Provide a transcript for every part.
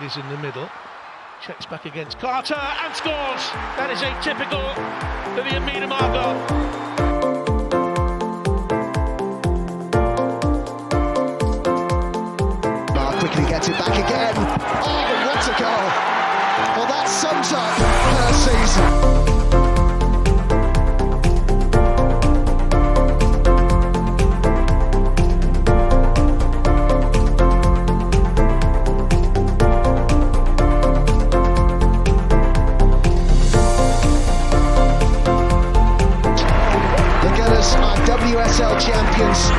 is in the middle. Checks back against Carter and scores. That is atypical for the Mead goal. Quickly gets it back again. Oh, what a goal! Well, that sums up her season. The Gunners are WSL champions.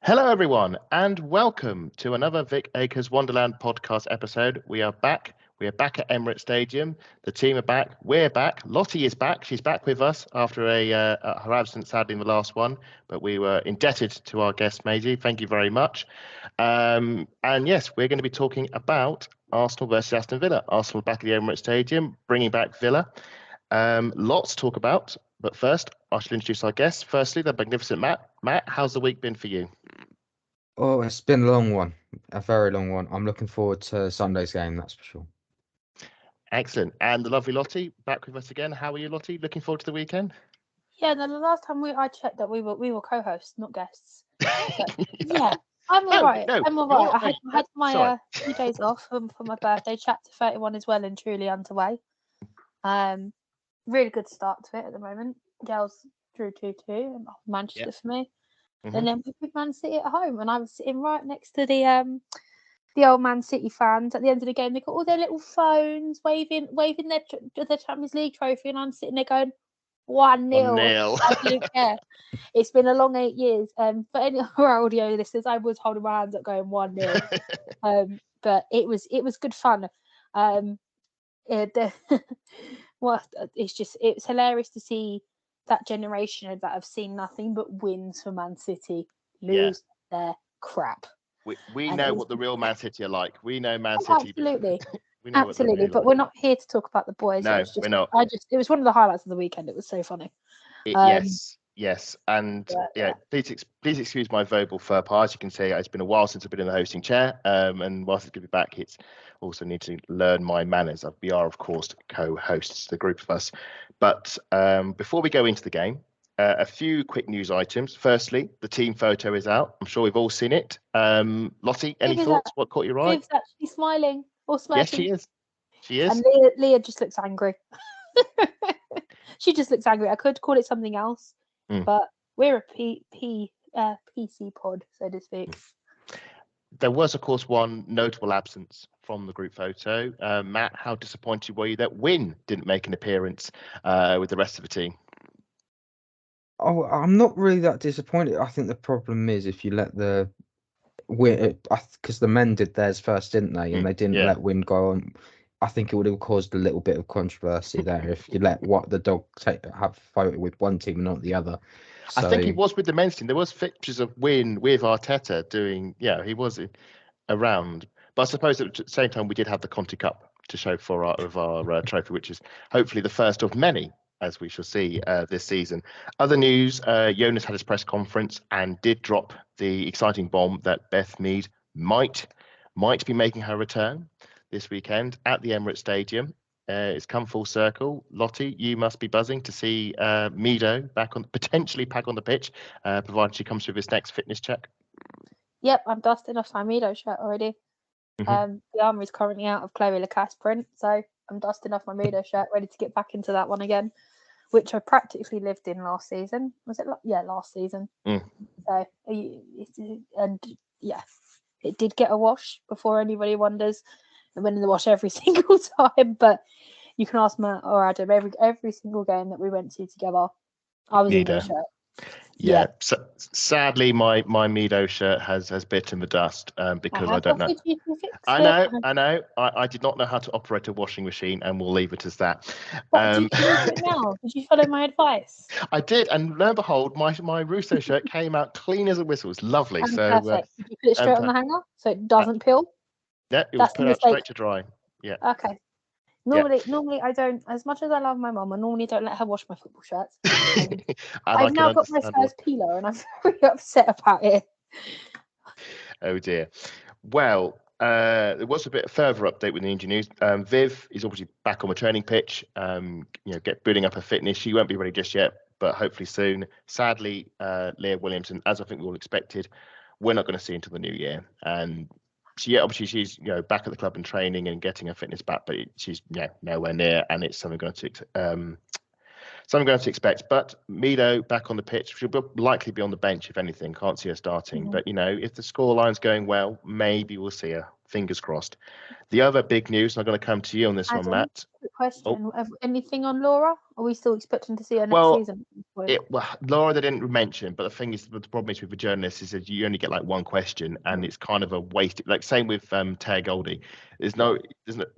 Hello everyone and welcome to another Vic Akers Wonderland podcast episode. We are back at Emirates Stadium. The team are back, we're back. Lottie is back, she's back with us after her absence sadly in the last one, but we were indebted to our guest Maisie, thank you very much. And yes, we're going to be talking about Arsenal versus Aston Villa. Arsenal back at the Emirates Stadium, bringing back Villa. Lots to talk about, but first I shall introduce our guests. Firstly, the magnificent Matt. Matt, how's the week been for you? Oh, it's been a long one, a very long one. I'm looking forward to Sunday's game, that's for sure. Excellent. And the lovely Lottie, back with us again. How are you, Lottie? Looking forward to the weekend? Yeah, no, the last time I checked that we were co-hosts, not guests. Yeah, I'm all right. I'm all right. I had my 2 days off for my birthday. Chapter 31 is well and truly underway. Really good start to it at the moment. Girls drew 2-2 Manchester for me. Mm-hmm. And then we beat Man City at home, and I was sitting right next to the old Man City fans. At the end of the game, they got all their little phones waving their Champions League trophy, and I'm sitting there going 1-0. I didn't care. It's been a long 8 years. For any of our audio listeners, I was holding my hands up going 1-0. But it was good fun. It's hilarious to see that generation that have seen nothing but wins for Man City lose their crap. We know what the real Man City are like. We know Man City. Absolutely. Absolutely. But we're not here to talk about the boys. No, we're not. It was one of the highlights of the weekend. It was so funny. Yes. And please excuse my verbal faux pas. As you can see, it's been a while since I've been in the hosting chair. And whilst it's going to be back, it's also need to learn my manners. We are, of course, co-hosts, the group of us. But before we go into the game, a few quick news items. Firstly, the team photo is out. I'm sure we've all seen it. Lottie, any thoughts? What caught your eye? Viv's actually smiling or smirking. Yes, she is. And Leah just looks angry. She just looks angry. I could call it something else, but we're a PC pod, so to speak. There was, of course, one notable absence from the group photo. Matt, how disappointed were you that Wynne didn't make an appearance with the rest of the team? Oh, I'm not really that disappointed. I think the problem is if you let because the men did theirs first, didn't they? And they didn't let Wynne go on. I think it would have caused a little bit of controversy there if you let the dog have a photo with one team and not the other. So, I think he was with the men's team. There was pictures of Wynne with Arteta doing. Yeah, he was around. But I suppose at the same time we did have the Conti Cup to show for our trophy, which is hopefully the first of many, as we shall see this season. Other news: Jonas had his press conference and did drop the exciting bomb that Beth Mead might be making her return this weekend at the Emirates Stadium. It's come full circle. Lottie, you must be buzzing to see Meado potentially back on the pitch, provided she comes through this next fitness check. Yep, I'm dusting off my Meado shirt already. Mm-hmm. The armour is currently out of Chloe Lacasse print, so I'm dusting off my Meado shirt, ready to get back into that one again, which I practically lived in last season. Was it? Last season. So, it did get a wash before anybody wonders. It went in the wash every single time, but you can ask Matt or Adam every single game that we went to together. I was in the shirt. Yeah. So, sadly, my Meado shirt has bitten the dust because I don't know. I know. I did not know how to operate a washing machine, and we'll leave it as that. Did you do it now? Did you follow my advice? I did, and lo and behold, my Russo shirt came out clean as a whistle. It's lovely. Perfect. Did you put it straight on the hanger so it doesn't peel? Yeah, it was put out straight to dry. Yeah. Okay. Normally I don't. As much as I love my mum, I normally don't let her wash my football shirts. I've now got my size peeler, and I'm very upset about it. Oh dear. Well, there was a bit further update with the injury news. Viv is obviously back on the training pitch. Building up her fitness. She won't be ready just yet, but hopefully soon. Sadly, Leah Williamson, as I think we all expected, we're not going to see until the new year. And she's back at the club and training and getting her fitness back, but she's nowhere near, and it's something going to expect. But Meado back on the pitch. She'll likely be on the bench if anything. Can't see her starting. But if the scoreline's going well, maybe we'll see her. Fingers crossed. The other big news, and I'm going to come to you on this one, Matt. Good question. Anything on Laura? Are we still expecting to see her next season? Laura, they didn't mention, but the thing is, the problem is with the journalists is that you only get like one question, and it's kind of a waste. Like same with Taya Goldie. There's no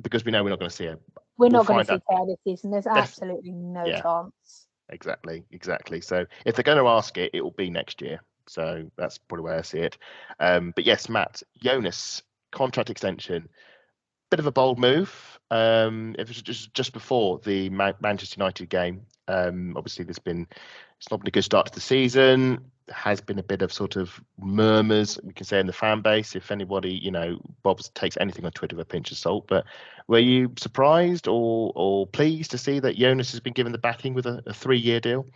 because we know we're not going to see her. We're not going to see Taya this season. There's absolutely no chance. Exactly. So if they're going to ask it, it will be next year. So that's probably where I see it. But yes, Matt, Jonas contract extension. Bit of a bold move. It was just before the Manchester United game. Obviously, it's not been a good start to the season. There has been a bit of sort of murmurs, we can say, in the fan base. If anybody, Bob takes anything on Twitter with a pinch of salt. But were you surprised or pleased to see that Jonas has been given the backing with a 3-year deal?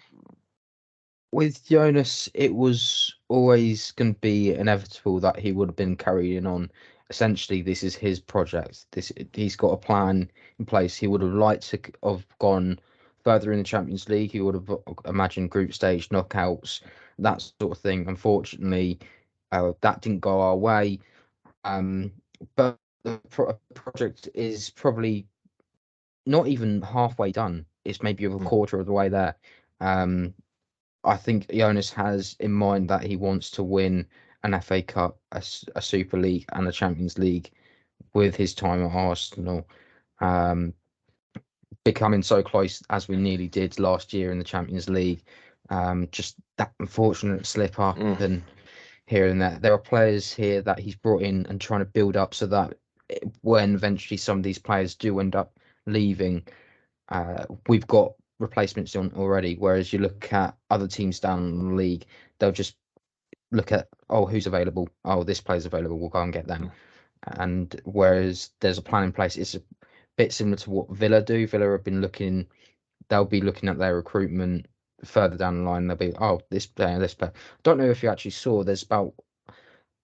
With Jonas, it was always going to be inevitable that he would have been carrying on. Essentially, this is his project. He's got a plan in place. He would have liked to have gone further in the Champions League. He would have imagined group stage knockouts, that sort of thing. Unfortunately, that didn't go our way. But the project is probably not even halfway done. It's maybe a quarter of the way there. I think Jonas has in mind that he wants to win an FA Cup, a Super League, and a Champions League with his time at Arsenal. Becoming so close as we nearly did last year in the Champions League. Just that unfortunate slip up and here and there. There are players here that he's brought in and trying to build up so that when eventually some of these players do end up leaving, we've got replacements on already. Whereas you look at other teams down in the league, they'll just look at, who's available? This player's available, we'll go and get them. And whereas there's a plan in place, it's a bit similar to what Villa do. Villa have been they'll be looking at their recruitment further down the line. They'll be, this player. Don't know if you actually saw, there's about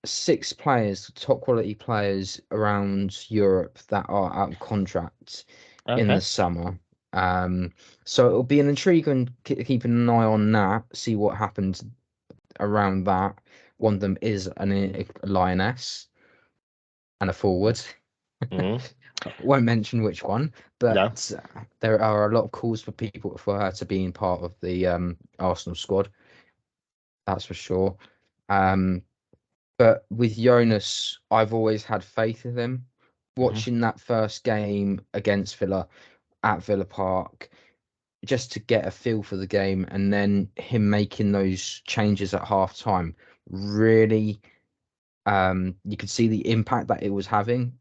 6 players, top quality players around Europe that are out of contract in the summer. So it'll be an intriguing keeping an eye on that, see what happens around that. One of them is a lioness and a forward. Won't mention which one, but there are a lot of calls for her to be in part of the Arsenal squad. That's for sure. But with Jonas, I've always had faith in him. Watching that first game against Villa at Villa Park, just to get a feel for the game, and then him making those changes at half time, really, you could see the impact that it was having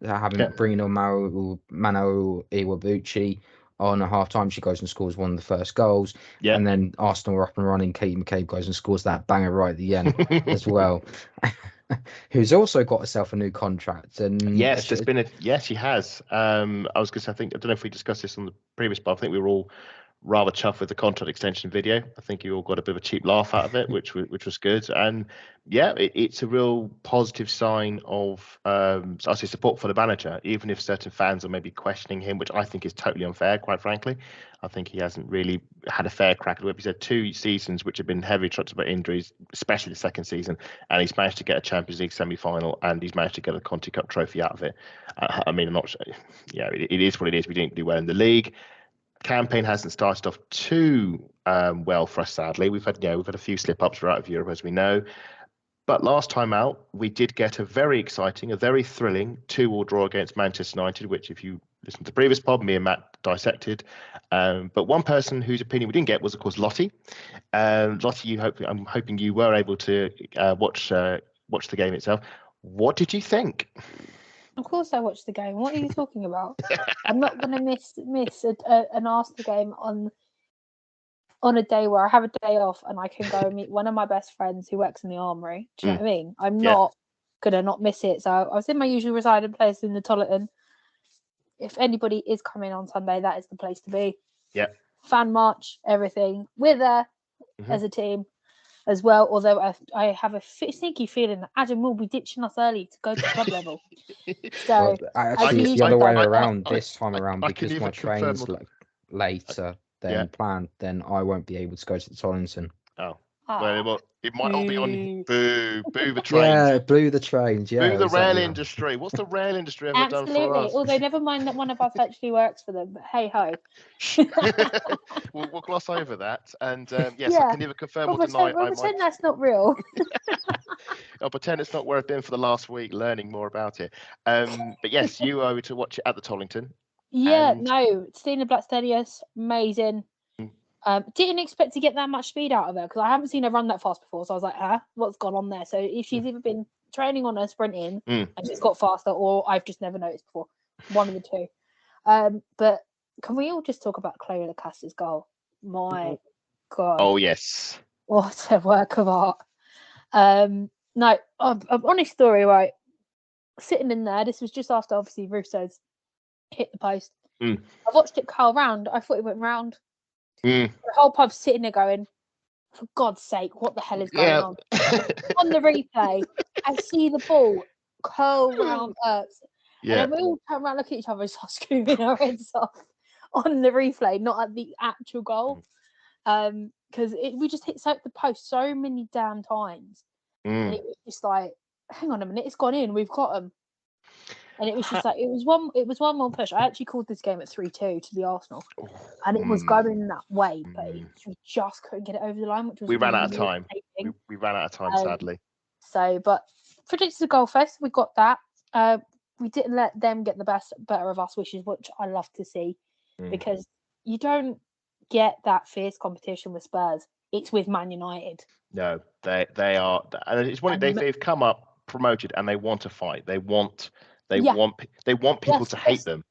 bringing on Mano Iwabuchi on a half time. She goes and scores one of the first goals, and then Arsenal are up and running. Katie McCabe goes and scores that banger right at the end as well. Who's also got herself a new contract. And yes, she has. I was going to say, I don't know if we discussed this on the previous, but I think we were all rather chuffed with the contract extension video. I think you all got a bit of a cheap laugh out of it, which was good. And it's a real positive sign of I say support for the manager, even if certain fans are maybe questioning him, which I think is totally unfair, quite frankly. I think he hasn't really had a fair crack at the whip. He's had 2 seasons which have been heavily troubled by injuries, especially the second season, and he's managed to get a Champions League semi-final, and he's managed to get a Conti Cup trophy out of it. I mean, I'm not sure. It is what it is. We didn't do well in the league. Campaign hasn't started off too well for us, sadly. We've had a few slip-ups. We're out of Europe, as we know. But last time out, we did get a very exciting, a very thrilling 2-2 draw against Manchester United, which, if you listen to the previous pod, me and Matt dissected. But one person whose opinion we didn't get was, of course, Lottie. Lottie, I'm hoping you were able to watch the game itself. What did you think? Of course I watched the game. What are you talking about? I'm not going to miss an Arsenal game on a day where I have a day off and I can go and meet one of my best friends who works in the armory. Do you know what I mean? I'm not could I not miss it? So I was in my usual residing place in the Tolleton. If anybody is coming on Sunday, that is the place to be. Yeah. Fan march, everything. We're there as a team as well. Although I have a sneaky feeling that Adam will be ditching us early to go to club level. So actually, it's the other way around this time around because my train's later than planned. Then I won't be able to go to the Tollington. Oh. Well, it might all be on boo the trains. Yeah, boo the trains. Yeah, boo the rail industry. What's the rail industry ever done for us? Although never mind that one of us actually works for them. But hey ho. we'll gloss over that. And yes, I can neither confirm or deny. We'll pretend that's not real. I'll pretend it's not where I've been for the last week, learning more about it. But yes, you owe to watch it at the Tollington. Yeah, Stina Blackstenius, amazing. Didn't expect to get that much speed out of her because I haven't seen her run that fast before. So I was like, what's gone on there? So if she's either been training on her sprinting and she's got faster, or I've just never noticed before, one of the two. But can we all just talk about Chloe Lacaste's goal? My God. Oh yes. What a work of art. An honest story, right? Sitting in there, this was just after obviously Russo's hit the post. I watched it curl round. I thought it went round. The whole pub sitting there going, for God's sake, what the hell is going on? On the replay, I see the ball curl round Earps. And then we all turn around, look at each other and start screaming our heads off on the replay, not at the actual goal. Because we just hit the post so many damn times. And it was just like, hang on a minute, it's gone in, we've got them. And it was just like it was one more push. I actually called this game at 3-2 to the Arsenal, and it was going that way, but we just couldn't get it over the line, which was we ran out of time. We ran out of time, sadly. So, but predicted a goal fest, we got that. We didn't let them get the better of us, which I love to see, because you don't get that fierce competition with Spurs. It's with Man United. No, they are, and it's one they've come up promoted, and they want to fight. They want people to hate them.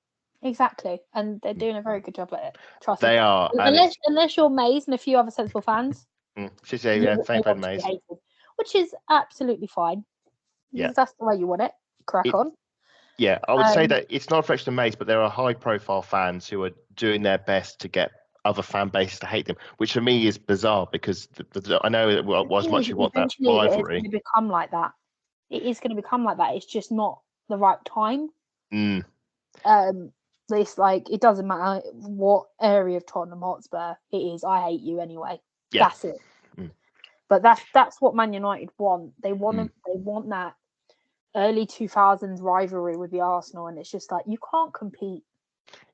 Exactly, and they're doing a very good job at it. Trust me. They are. Unless you're Maze and a few other sensible fans. Fan Maze, which is absolutely fine. Yeah, that's the way you want it. Crack on. Yeah, I would say that it's not a reflection of Maze, but there are high-profile fans who are doing their best to get other fan bases to hate them, which for me is bizarre because I know as much as you want that rivalry. It's going to become like that. It is going to become like that. It's just not the right time. It's like it doesn't matter what area of Tottenham Hotspur it is. I hate you anyway. Yeah. That's it. But that's what Man United want. They want that early 2000s rivalry with the Arsenal, and it's just like you can't compete.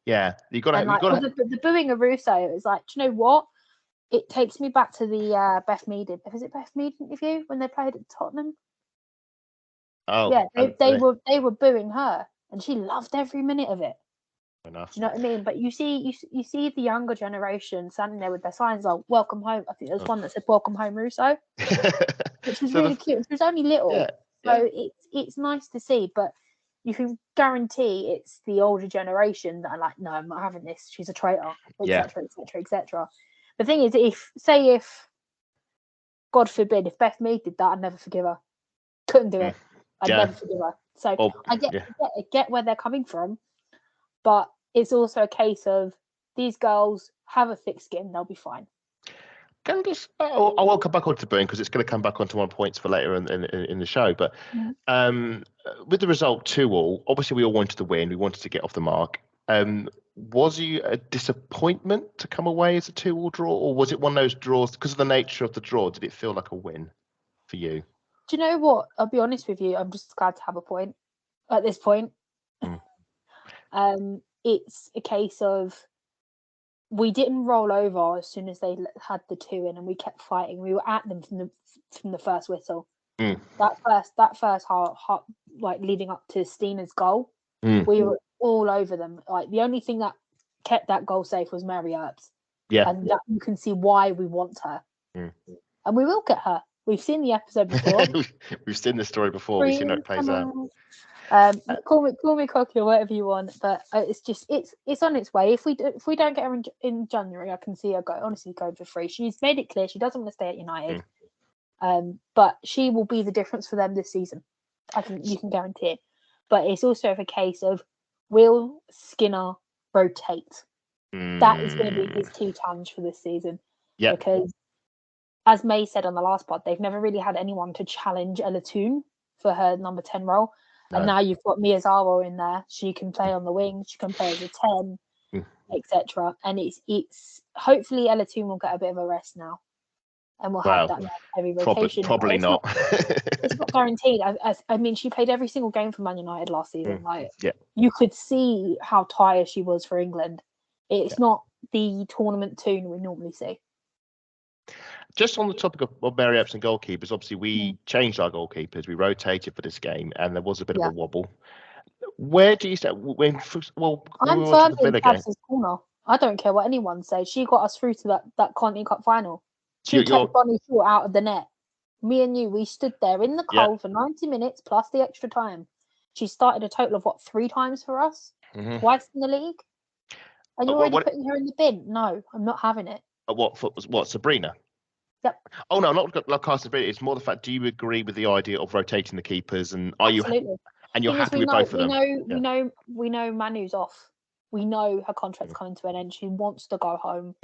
Yeah, you got to. The booing of Russo is like, do you know what? It takes me back to the Beth Mead. Was it Beth Mead interview when they played at Tottenham? Oh, yeah, they were booing her, and she loved every minute of it. Enough. Do you know what I mean? But you see the younger generation standing there with their signs like "Welcome home." I think there was one that said "Welcome home, Russo," which was really cute. It was only little, so it's nice to see. But you can guarantee it's the older generation that are like, "No, I'm not having this. She's a traitor," etc., etc., etc. The thing is, if God forbid, if Beth Mead did that, I'd never forgive her. Couldn't do it. I'd never forgive her. So I get where they're coming from, but it's also a case of these girls have a thick skin; they'll be fine. I will come back onto booing because it's going to come back onto 1 point for later in the show. But with the result 2-2, obviously we all wanted to win. We wanted to get off the mark. Was you a disappointment to come away as a 2-2 draw, or was it one of those draws because of the nature of the draw? Did it feel like a win for you? Do you know what? I'll be honest with you. I'm just glad to have a point at this point. It's a case of we didn't roll over as soon as they had the 2 in, and we kept fighting. We were at them from the first whistle. That first half, like leading up to Stina's goal, we were all over them. Like the only thing that kept that goal safe was Mary Earps. Yeah, and that you can see why we want her, and we will get her. We've seen the episode before. We've seen the story before. We've seen how it plays out. Call me cocky or whatever you want, but it's on its way. If we don't get her in January, I can see her going for free. She's made it clear she doesn't want to stay at United, but she will be the difference for them this season. you can guarantee it. But it's also a case of, will Skinner rotate? That is going to be his key challenge for this season. Yeah. Because, as May said on the last pod, they've never really had anyone to challenge Ella Toon for her number 10 role. No. And now you've got Miyazawa in there. She can play on the wing. She can play as a 10, etc. And it's hopefully Ella Toon will get a bit of a rest now. And we'll have that heavy rotation. Probably not. It's not guaranteed. I mean, she played every single game for Man United last season. You could see how tired she was for England. It's not the tournament tune we normally see. Just on the topic of Mary Epps and goalkeepers, obviously we changed our goalkeepers. We rotated for this game, and there was a bit of a wobble. Where do you say? I'm firmly in Pats's corner. I don't care what anyone says. She got us through to that Continental Cup final. She kept Bonnie Short out of the net. Me and you, we stood there in the cold for 90 minutes plus the extra time. She started a total of 3 times for us, twice in the league. And you're already putting her in the bin. No, I'm not having it. What, Sabrina? Yep. Oh no, not like Sabrina. It's more the fact. Do you agree with the idea of rotating the keepers? And are Absolutely. you? And you're happy with both of them? We know Manu's off. We know her contract's coming to an end. She wants to go home.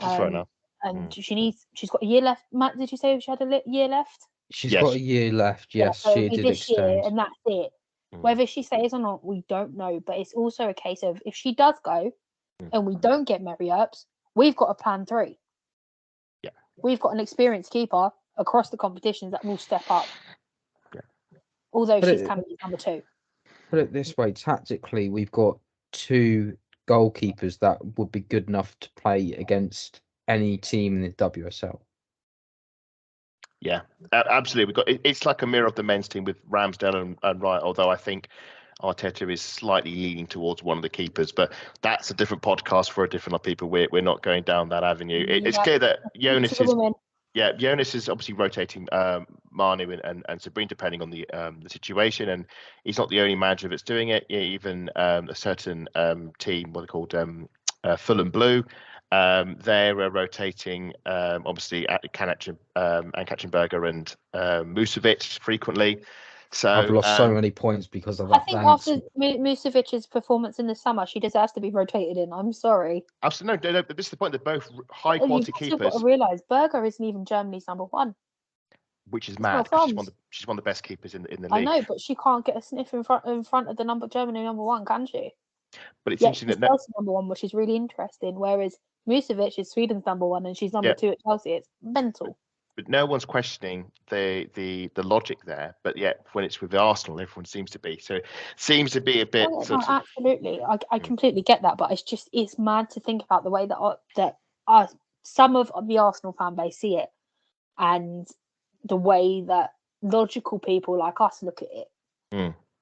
Fair enough. And she's got a year left. Matt, did you say she had a year left? She's got a year left. Yes, so she did this extend. Year, and that's it. Whether she stays or not, we don't know. But it's also a case of, if she does go, and we don't get Mary Earps, we've got a plan 3. Yeah. We've got an experienced keeper across the competitions that will step up. Yeah. Although she's coming in number 2. Put it this way, tactically, we've got 2 goalkeepers that would be good enough to play against any team in the WSL. Yeah, absolutely. It's like a mirror of the men's team with Ramsdale and Wright, although I think Arteta is slightly leaning towards one of the keepers, but that's a different podcast for a different people. We're not going down that avenue. It's clear that Jonas is obviously rotating Manu and Sabrina depending on the situation, and he's not the only manager that's doing it. Yeah, even a certain team, what they're called, Fulham Blue. They're rotating, obviously, Katzenberger and Musovic frequently. So I've lost so many points because of that. I think after Musovic's performance in the summer, she deserves to be rotated in. I'm sorry. Absolutely, no, but this is the point. They're both high-quality keepers. You've got to realise Berger isn't even Germany's number 1. Which is mad, because she's one of the best keepers in the league. I know, but she can't get a sniff in front of the Germany number 1, can she? But it's interesting that Chelsea number 1, which is really interesting. Whereas Musovic is Sweden's number 1, and she's number 2 at Chelsea. It's mental. But no one's questioning the logic there. But yet, when it's with Arsenal, everyone seems to be. So it seems to be a bit. Absolutely, I completely get that. But it's mad to think about the way that some of the Arsenal fan base see it, and the way that logical people like us look at it.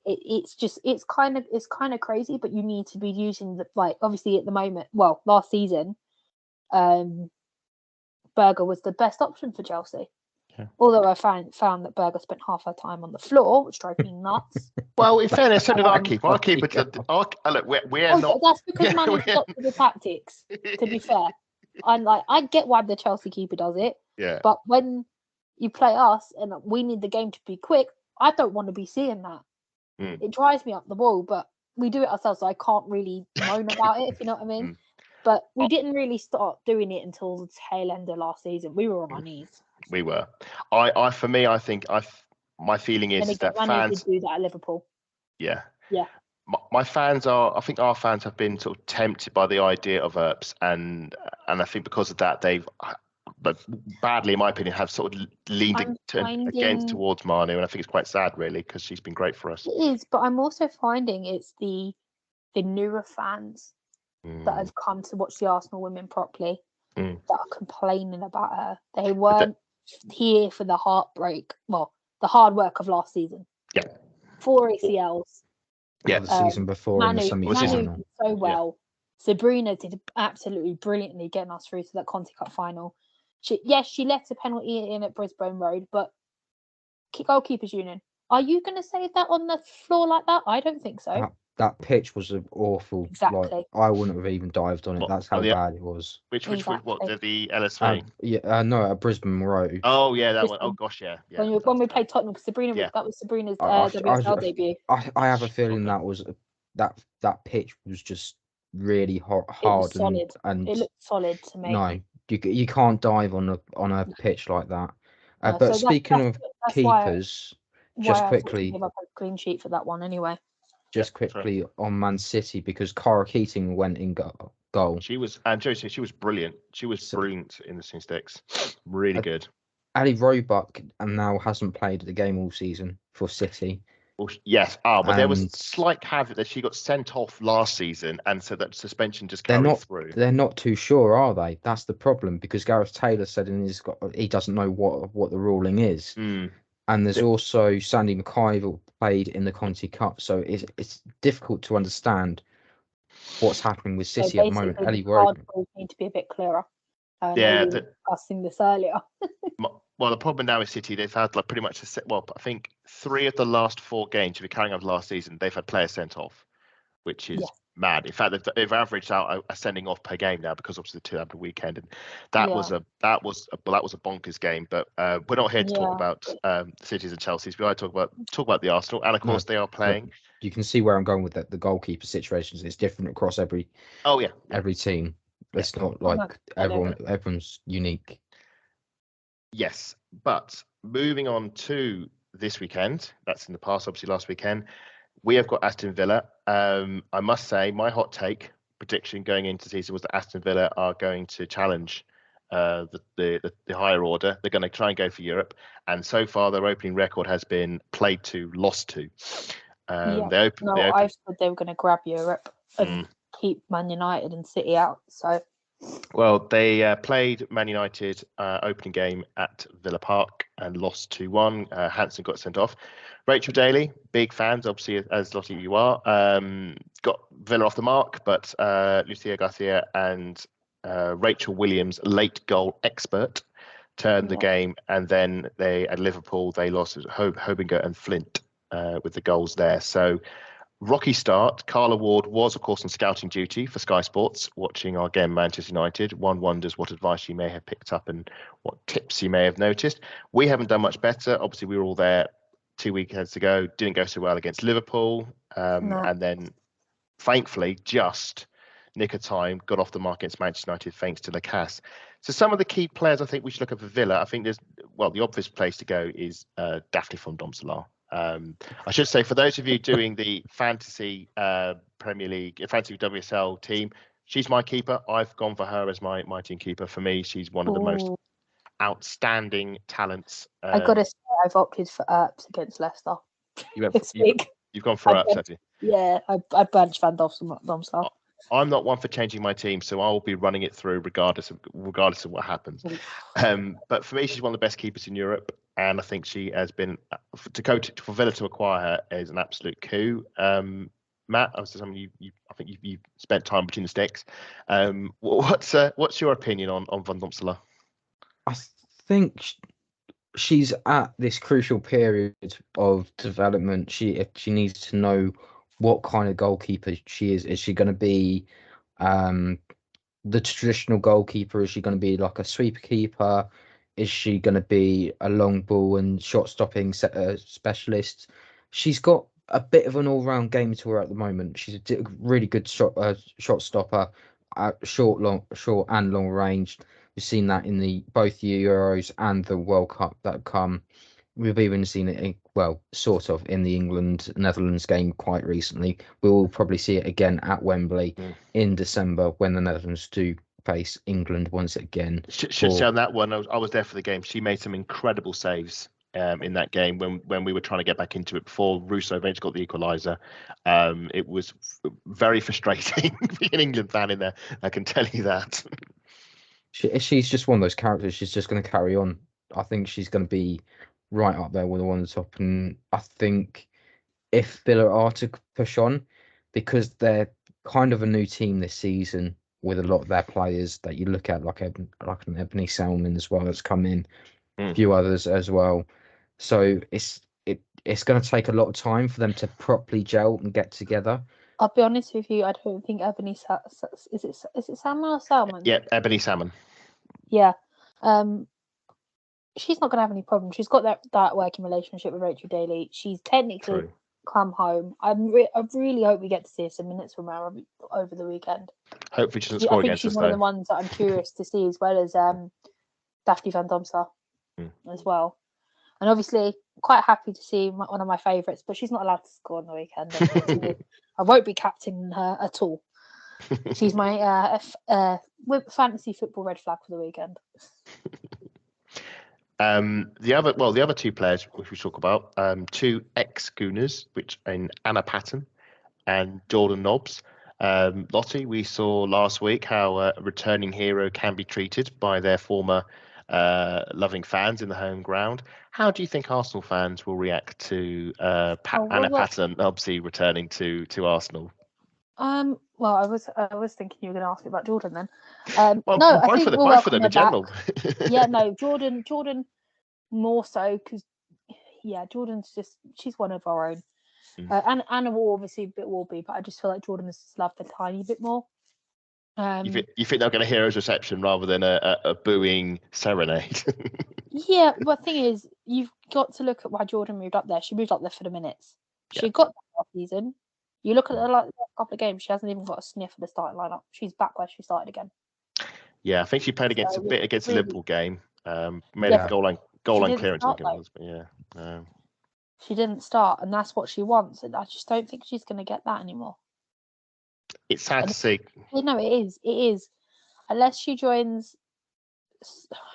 It's kind of crazy, but you need to be using obviously at the moment. Well, last season, Berger was the best option for Chelsea. Yeah. Although I found that Berger spent half her time on the floor, which drove me nuts. Well, in fairness, so did our keeper. Our keeper, look, we're not. That's because Manu adopted the tactics. To be fair, I get why the Chelsea keeper does it. Yeah. But when you play us and we need the game to be quick, I don't want to be seeing that. It drives me up the wall, but we do it ourselves, so I can't really moan about it, if you know what I mean. But we didn't really start doing it until the tail end of last season. We were on our knees. We were. I think my feeling is that fans did do that at Liverpool. Yeah. Yeah. My fans I think our fans have been sort of tempted by the idea of Earps, and I think because of that but badly, in my opinion, have sort of leaned against towards Manu, and I think it's quite sad, really, because she's been great for us. It is, but I'm also finding it's the newer fans that have come to watch the Arsenal women properly that are complaining about her. They weren't here for the heartbreak, the hard work of last season. Yeah. 4 ACLs. Yeah, the season before Manu, in the semi-final. Did so well. Yeah. Sabrina did absolutely brilliantly getting us through to that Conti Cup final. She left a penalty in at Brisbane Road, but goalkeepers union. Are you going to say that on the floor like that? I don't think so. that pitch was awful. Exactly. Like, I wouldn't have even dived on it. That's how bad it was. Which Exactly. what the LSV? No, at Brisbane Road. Oh yeah, that one. Brisbane. Oh gosh, yeah. When we played Tottenham, Sabrina, Yeah. that was Sabrina's I WSL debut. I have a feeling that pitch was just really hard. It was solid. And it looked solid to me. No, you can't dive on a pitch like that. No, But so speaking of that's keepers, just why quickly, I give up a clean sheet for that one anyway. just quickly on Man City, because Cara Keating went in goal. She was, and Josie, she was brilliant. She was brilliant in the sticks. Really good. Ali Roebuck and now hasn't played the game all season for City. Well, yes. But there was slight caveat that she got sent off last season, and so that suspension just carried through. They're not too sure, are they? That's the problem, because Gareth Taylor said he doesn't know what the ruling is. And there's also Sandy McIver played in the Conti Cup, so it's difficult to understand what's happening with City at the moment. The card rules need to be a bit clearer. We were discussing this earlier. Well, the problem now is City. They've had pretty much I think 3 of the last 4 games, if you're carrying over last season, they've had players sent off, which is mad. In fact, they've averaged out a sending off per game now, because obviously the 2 happened weekend, and that was a bonkers game. But we're not here to talk about Cities and Chelsea's. We are talk about the Arsenal, and of course they are playing. You can see where I'm going with the goalkeeper situations. It's different across every team. It's not like everyone's unique. Yes, but moving on to this weekend, that's in the past, obviously last weekend, we have got Aston Villa. I must say, my hot take prediction going into the season was that Aston Villa are going to challenge the higher order. They're going to try and go for Europe, and so far their opening record has been played to, lost to. I said they were going to grab Europe and keep Man United and City out. So. Well, they played Man United opening game at Villa Park and lost 2-1. Hansen got sent off. Rachel Daly, big fans, obviously, as Lottie you are, got Villa off the mark, but Lucia Garcia and Rachel Williams, late goal expert, turned the game, and then at Liverpool, they lost Hobinger and Flint with the goals there. So rocky start. Carla Ward was, of course, on scouting duty for Sky Sports, watching our game Manchester United. One wonders what advice she may have picked up and what tips she may have noticed. We haven't done much better. Obviously, we were all there 2 weekends ago. Didn't go so well against Liverpool. And then, thankfully, just nick of time, got off the mark against Manchester United thanks to Lacasse. So some of the key players I think we should look at for Villa. I think the obvious place to go is Daphne von Domselaar. I should say, for those of you doing the fantasy Premier League, fantasy WSL team, she's my keeper. I've gone for her as my team keeper. For me, she's one of the most outstanding talents. I got to say, I've opted for Earps against Leicester. You've gone for Earps, have you? Yeah, I benched Van Domselaar. I'm not one for changing my team, so I will be running it through regardless of what happens. But for me, she's one of the best keepers in Europe, and I think she has been for Villa to acquire her is an absolute coup. Matt, I was something I think you spent time between the sticks. What's your opinion on Van Domselaar? I think she's at this crucial period of development. She needs to know what kind of goalkeeper she is. Is she going to be the traditional goalkeeper? Is she going to be like a sweeper keeper? Is she going to be a long ball and shot stopping specialist? She's got a bit of an all-round game to her at the moment. She's a really good shot stopper, short and long range. We've seen that in both Euros and the World Cup that have come. We've even seen it, sort of, in the England-Netherlands game quite recently. We will probably see it again at Wembley in December when the Netherlands do face England once again. Should say on that one, I was there for the game. She made some incredible saves in that game when we were trying to get back into it before Russo eventually got the equaliser. It was very frustrating being an England fan in there, I can tell you that. She's just one of those characters. She's just going to carry on. I think she's going to be right up there with the one on the top. And I think if Villa are to push on, because they're kind of a new team this season with a lot of their players that you look at, like an Ebony Salmon as well that's come in, a few others as well. So it's going to take a lot of time for them to properly gel and get together. I'll be honest with you. I don't think Ebony is it salmon or salmon? Yeah, Ebony Salmon. Yeah. She's not gonna have any problems. She's got that working relationship with Rachel Daly. She's technically True. come home. I really hope we get to see some minutes from her over the weekend. Hopefully she doesn't I score think against she's us, one of though. the ones that I'm curious to see, as well as Daphne Van Domsar as well. And obviously, quite happy to see one of my favourites, but she's not allowed to score on the weekend. Unfortunately. I won't be captaining her at all. She's my fantasy football red flag for the weekend. The other two players which we talk about, two ex-Gooners, which in Anna Patton and Jordan Nobbs. Lottie, we saw last week how a returning hero can be treated by their former loving fans in the home ground. How do you think Arsenal fans will react to Anna Patton obviously returning to Arsenal? Well, I was thinking you were going to ask me about Jordan then. Well, no, both I think for them, we'll both for welcome them her in general. back. Yeah, no, Jordan more so because Jordan's she's one of our own. And Anna will be, but I just feel like Jordan has just loved a tiny bit more. You think they're going to hero's reception rather than a booing serenade? Yeah, but the thing is, you've got to look at why Jordan moved up there. She moved up there for the minutes. She got that last season. You look at the last couple of games, she hasn't even got a sniff of the starting lineup. She's back where she started again. Yeah, I think she played against the Liverpool game. Made a goal line clearance, I think it was. But yeah, she didn't start, and that's what she wants. And I just don't think she's going to get that anymore. It's sad to see. No, it is. It is. Unless she joins,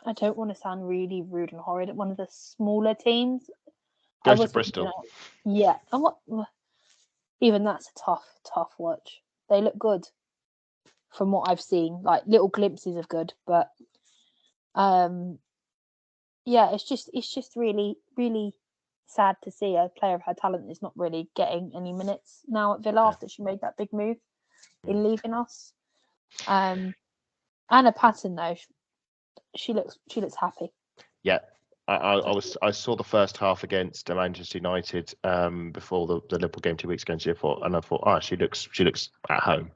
I don't want to sound really rude and horrid, one of the smaller teams. Goes to Bristol. Yeah, and even that's a tough watch. They look good from what I've seen, like little glimpses of good, but it's just really, really sad to see a player of her talent is not really getting any minutes now at Villa after she made that big move in leaving us. Anna Patton though, she looks happy. Yeah, I saw the first half against Manchester United before the Liverpool game 2 weeks ago, and I thought, she looks at home.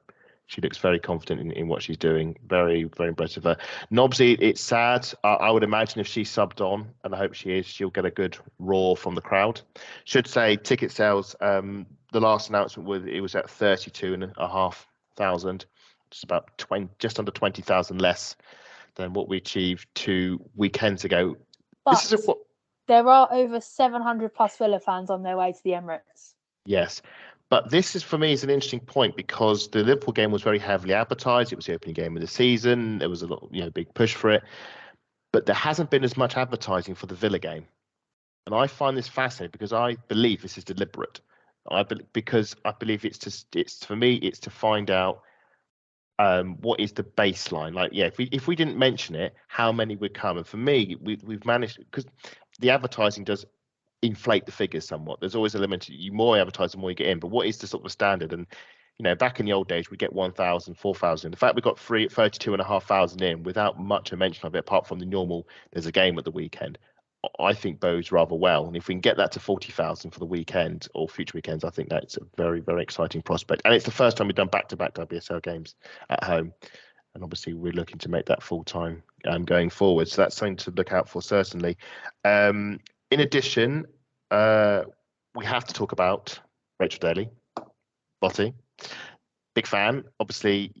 She looks very confident in what she's doing. Very, very impressive. Nobbsy, it's sad. I would imagine if she subbed on, and I hope she is, she'll get a good roar from the crowd. Should say ticket sales. The last announcement was at 32,500, just under 20,000 less than what we achieved 2 weekends ago. But there are over 700 plus Villa fans on their way to the Emirates. Yes. But this is, for me, is an interesting point because the Liverpool game was very heavily advertised. It was the opening game of the season. There was a lot, big push for it. But there hasn't been as much advertising for the Villa game. And I find this fascinating because I believe this is deliberate. Because I believe it's to find out what is the baseline. Like, if we didn't mention it, how many would come? And for me, we've managed, because the advertising does inflate the figures somewhat. There's always a limit. You more advertise, the more you get in. But what is the sort of standard? And back in the old days, we get 1,000, 4,000. In fact, we got 32,500 in without much a mention of it, apart from the normal. There's a game at the weekend. I think bodes rather well. And if we can get that to 40,000 for the weekend or future weekends, I think that's a very, very exciting prospect. And it's the first time we've done back-to-back WSL games at home. And obviously, we're looking to make that full-time going forward. So that's something to look out for, certainly. In addition, we have to talk about Rachel Daly. Lottie, big fan. Obviously,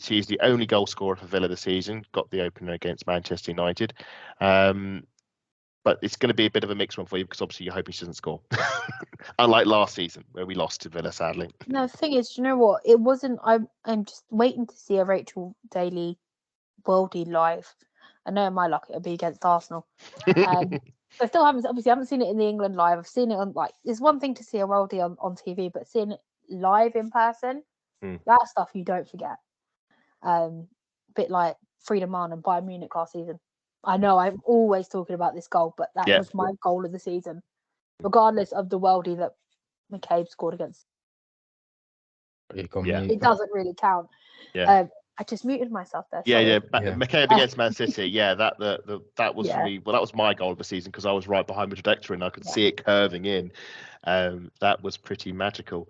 she's the only goal scorer for Villa this season. Got the opener against Manchester United. But it's going to be a bit of a mixed one for you because obviously you're hoping she doesn't score. Unlike last season where we lost to Villa, sadly. No, the thing is, do you know what? It wasn't. I'm just waiting to see a Rachel Daly worldie live. I know in my luck it'll be against Arsenal. I still haven't seen it in the England live. I've seen it on it's one thing to see a worldie on TV, but seeing it live in person, that stuff you don't forget. Bit like Frida Mann and Bayern Munich last season. I know I'm always talking about this goal, but that was my goal of the season, regardless of the worldie that McCabe scored against. It doesn't really count. Yeah. I just muted myself there. McCabe against Man City. That was for me. Well, that was my goal of the season because I was right behind the trajectory and I could see it curving in. That was pretty magical.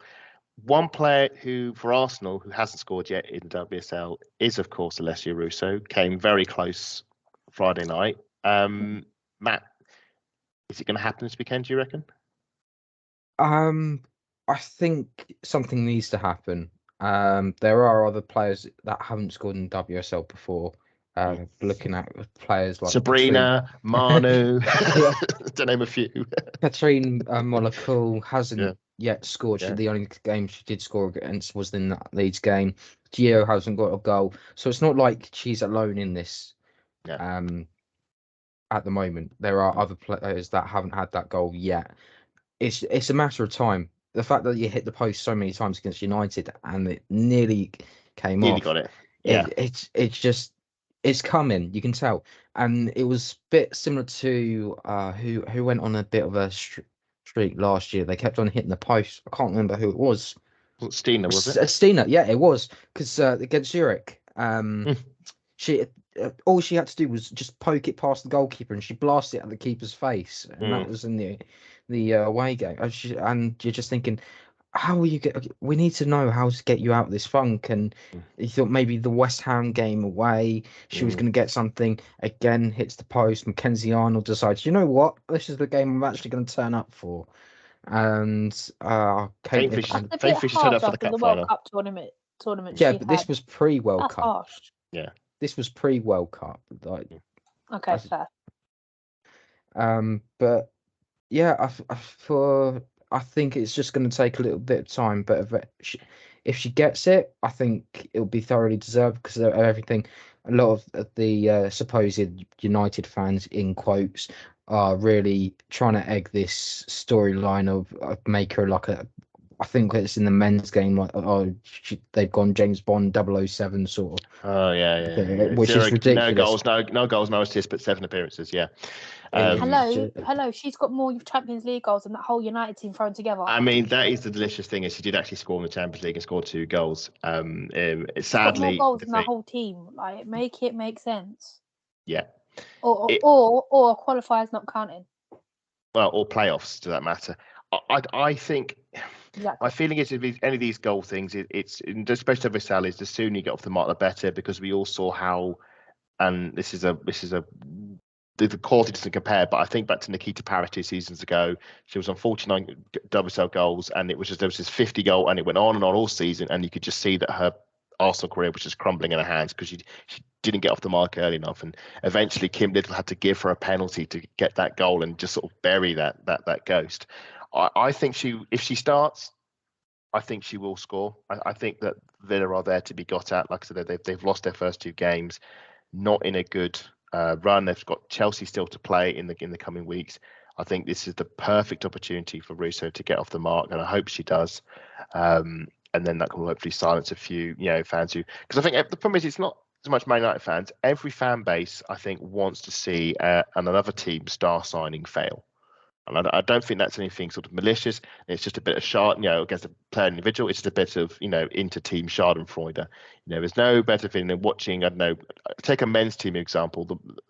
One player who, for Arsenal, who hasn't scored yet in WSL is, of course, Alessia Russo. Came very close Friday night. Matt, is it going to happen this weekend, do you reckon? I think something needs to happen. There are other players that haven't scored in WSL before. Looking at players like Sabrina, Manu, Yeah. to name a few. Katrine Monaco hasn't Yeah. yet scored. Yeah. The only game she did score against was in that Leeds game. Gio hasn't got a goal, so it's not like she's alone in this. Yeah. At the moment, there are other players that haven't had that goal yet. It's a matter of time. The fact that you hit the post so many times against United and it nearly came Nearly off. got it. Yeah. It's coming. You can tell, and it was a bit similar to who went on a bit of a streak last year. They kept on hitting the post. I can't remember who it was. Stina, was it? Stina, yeah, it was because against Zurich, she all she had to do was just poke it past the goalkeeper, and she blasted it at the keeper's face, and that was in the away game. And you're just thinking, how will you get? We need to know how to get you out of this funk. And you thought maybe the West Ham game away, she was going to get something. Again, hits the post. Mackenzie Arnold decides, you know what? This is the game I'm actually going to turn up for. And Thankfully, she turned up for the cup World final. Cup tournament. Yeah, but this was pre-World Cup. Harsh. Yeah, this was pre-World Cup. Like, okay, fair. But yeah, I think it's just going to take a little bit of time. But if she gets it, I think it'll be thoroughly deserved because of everything. A lot of the supposed United fans, in quotes, are really trying to egg this storyline of make her like a. I think it's in the men's game, like they've gone James Bond 007 sort of. Oh yeah. Which is ridiculous. No goals, no assists, but 7 appearances. Yeah. Hello. She's got more Champions League goals than that whole United team thrown together. I mean, that is the delicious thing is she did actually score in the Champions League and scored 2 goals. Sadly, she's got more goals than the whole team. Like, make it make sense. Yeah. Or qualifiers not counting. Well, or playoffs, to that matter. I think. Exactly. My feeling is if any of these goal things, it's especially with Sally's, the sooner you get off the mark, the better, because we all saw how, and this is a the quality doesn't compare, but I think back to Nikita Parra 2 seasons ago, she was on 49 WSL goals, and there was this 50 goal, and it went on and on all season, and you could just see that her Arsenal career was just crumbling in her hands because she didn't get off the mark early enough, and eventually Kim Little had to give her a penalty to get that goal and just sort of bury that ghost. I think if she starts, I think she will score. I think that Villa are there to be got at. Like I said, they've lost their first 2 games, not in a good run. They've got Chelsea still to play in the coming weeks. I think this is the perfect opportunity for Russo to get off the mark, and I hope she does. And then that can hopefully silence a few, fans who. Because I think the problem is it's not so much Man United fans. Every fan base, I think, wants to see another team star signing fail. And I don't think that's anything sort of malicious. It's just a bit of against a player individual. It's just a bit of, inter-team schadenfreude. There's no better feeling than watching, I don't know, take a men's team example.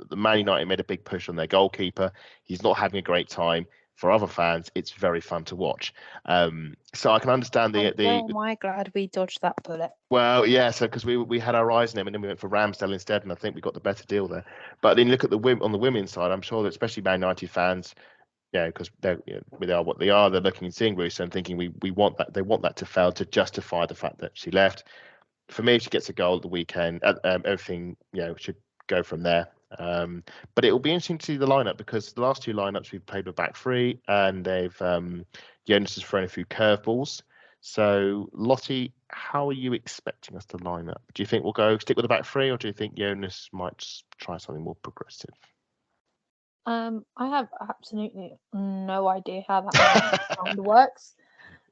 The Man United made a big push on their goalkeeper. He's not having a great time. For other fans, it's very fun to watch. So I can understand the. Oh my glad we dodged that bullet. Well, yeah, so because we had our eyes on him and then we went for Ramsdale instead, and I think we got the better deal there. But then look at on the women's side, I'm sure that especially Man United fans, because they are what they are. They're looking and seeing Russo and thinking we want that. They want that to fail to justify the fact that she left. For me, if she gets a goal at the weekend, everything should go from there. But it will be interesting to see the lineup because the last 2 lineups we've played with back 3, and they've Jonas has thrown a few curveballs. So Lottie, how are you expecting us to line up? Do you think we'll stick with the back 3, or do you think Jonas might try something more progressive? I have absolutely no idea how that works,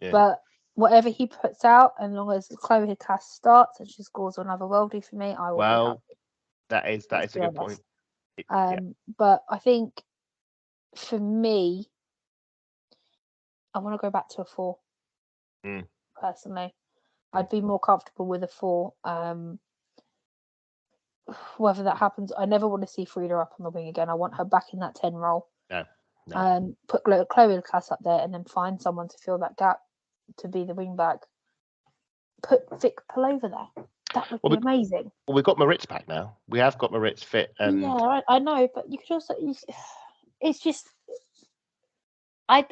but whatever he puts out, as long as Chloe Cass starts and she scores another worldie for me, I will. Well, that is a good point. But I think for me, I want to go back to a 4. Personally, I'd be more comfortable with a 4. Whether that happens, I never want to see Frida up on the wing again. I want her back in that 10 role. No. Put Chloe Cass up there and then find someone to fill that gap to be the wing back. put Vic Pullover there. That would be amazing. Well, we've got Moritz back now. We have got Moritz fit. And yeah, I know, but you could also. It's just. Do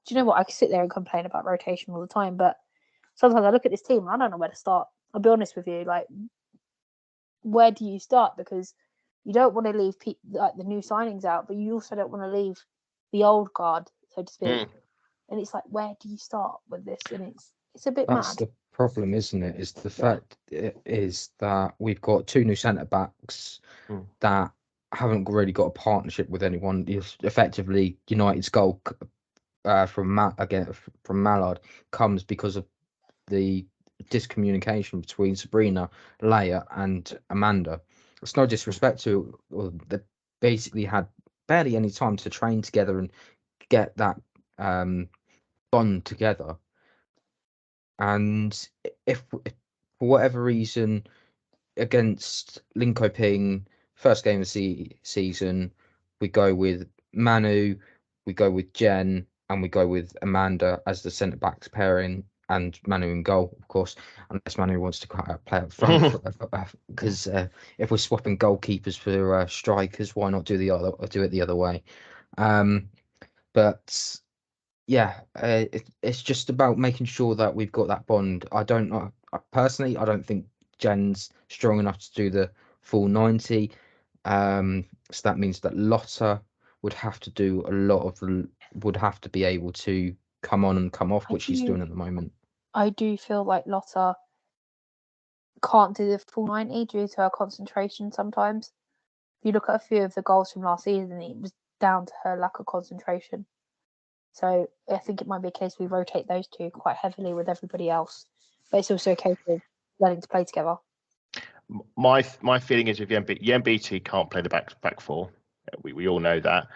you know what? I could sit there and complain about rotation all the time, but sometimes I look at this team and I don't know where to start. I'll be honest with you. Like, where do you start? Because you don't want to leave the new signings out, but you also don't want to leave the old guard, so to speak. And it's like, where do you start with this? And it's a bit mad. That's the problem, isn't it? Is the fact is that we've got 2 new centre backs that haven't really got a partnership with anyone. It's effectively, United's goal from Mallard comes because of the discommunication between Sabrina, Leia, and Amanda. It's no disrespect to, they basically had barely any time to train together and get that bond together. And if for whatever reason against Linköping, first game of the season, we go with Manu, we go with Jen, and we go with Amanda as the centre backs pairing, and Manu in goal, of course, unless Manu wants to play up front. Because if we're swapping goalkeepers for strikers, why not do it the other way? But yeah, it's just about making sure that we've got that bond. I don't know personally. I don't think Jen's strong enough to do the full 90. So that means that Lotta would have to do would have to be able to come on and come off, which she's doing at the moment. I do feel like Lotta can't do the full 90 due to her concentration sometimes. If you look at a few of the goals from last season, it was down to her lack of concentration. So I think it might be a case we rotate those 2 quite heavily with everybody else. But it's also a case of learning to play together. My feeling is with Yembiti can't play the back 4. We all know that.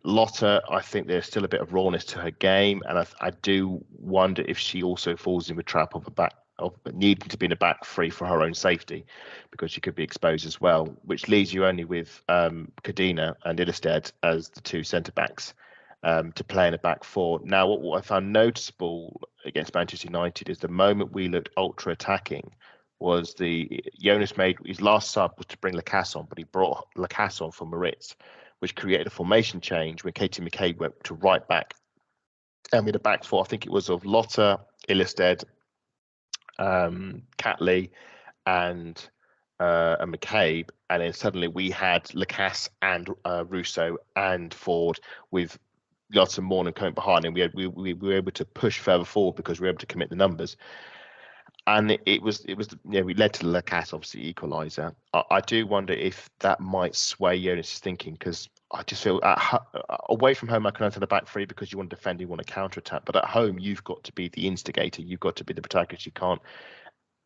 Lotta, I think there's still a bit of rawness to her game, and I do wonder if she also falls in the trap of needing to be in a back 3 for her own safety, because she could be exposed as well, which leaves you only with Kadina and Illestead as the 2 centre backs to play in a back 4. Now, what I found noticeable against Manchester United is the moment we looked ultra attacking was Jonas made his last sub was to bring Lacasse on, but he brought Lacasse on for Moritz, which created a formation change when Katie McCabe went to right back. And with a back 4, I think it was of Lotta, Illestead, Catley, and McCabe, and then suddenly we had Lacasse and Russo and Ford with lots of Morn and coming behind, and we were able to push further forward because we were able to commit the numbers. And it was we led to the Lacasse obviously equaliser. I do wonder if that might sway Jonas' thinking, because I just feel away from home I can enter the back 3 because you want to defend, you want to counter attack, but at home you've got to be the instigator, you've got to be the protagonist. You can't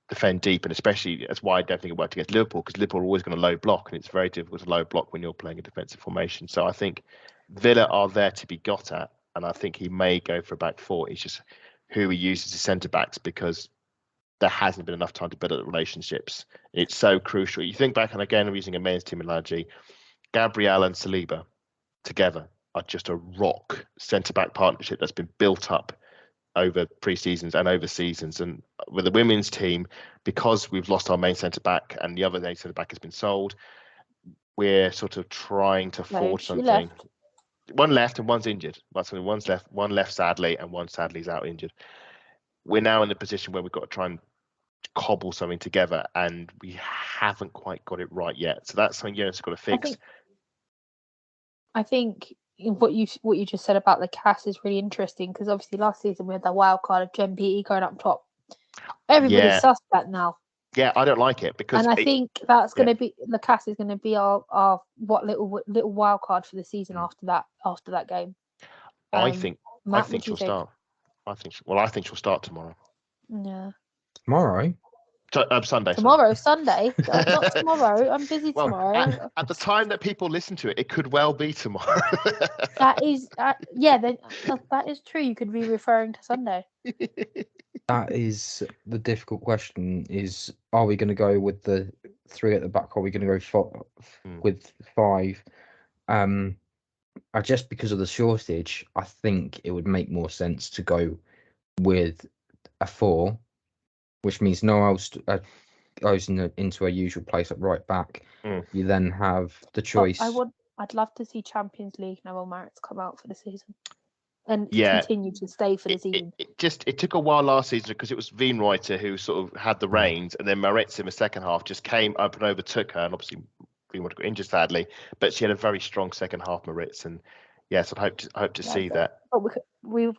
defend deep, and especially that's why I don't think it worked against Liverpool, because Liverpool are always going to low block, and it's very difficult to low block when you're playing a defensive formation. So I think Villa are there to be got at, and I think he may go for a back 4. It's just who he uses as centre backs, because there hasn't been enough time to build up the relationships. It's so crucial. You think back, and again, I'm using a men's team analogy, Gabriel and Saliba together are just a rock centre-back partnership that's been built up over pre-seasons and over seasons. And with the women's team, because we've lost our main centre-back and the other main centre-back has been sold, we're sort of trying to forge something. Left. One left and one's injured. One's left. One left sadly, and one sadly is out injured. We're now in the position where we've got to try and cobble something together, and we haven't quite got it right yet. So that's something Jonas has got to fix. I think what you just said about the cast is really interesting, because obviously last season we had that wild card of Jen Beattie going up top. Everybody's sus that now. Yeah, I don't like it, because I think that's going to be Lacasse is going to be our little wild card for the season after that game. I think Matt, she'll start. I think she'll start tomorrow. Yeah. Tomorrow? Sunday. Tomorrow, Sunday. Not tomorrow. I'm busy tomorrow. At the time that people listen to it, it could well be tomorrow. That is, that is true. You could be referring to Sunday. That is the difficult question, is are we going to go with the 3 at the back, or are we going to go with 5? Just because of the shortage, I think it would make more sense to go with a 4 which means Noel goes into a usual place at right back. You then have the choice. I'd love to see Champions League Noel Maritz come out for the season and continue to stay for the season. It took a while last season because it was Wienreiter who sort of had the reins, and then Maritz in the second half just came up and overtook her, and obviously Wienreiter got injured sadly, but she had a very strong second half, Maritz, and yes, I hope to see that. But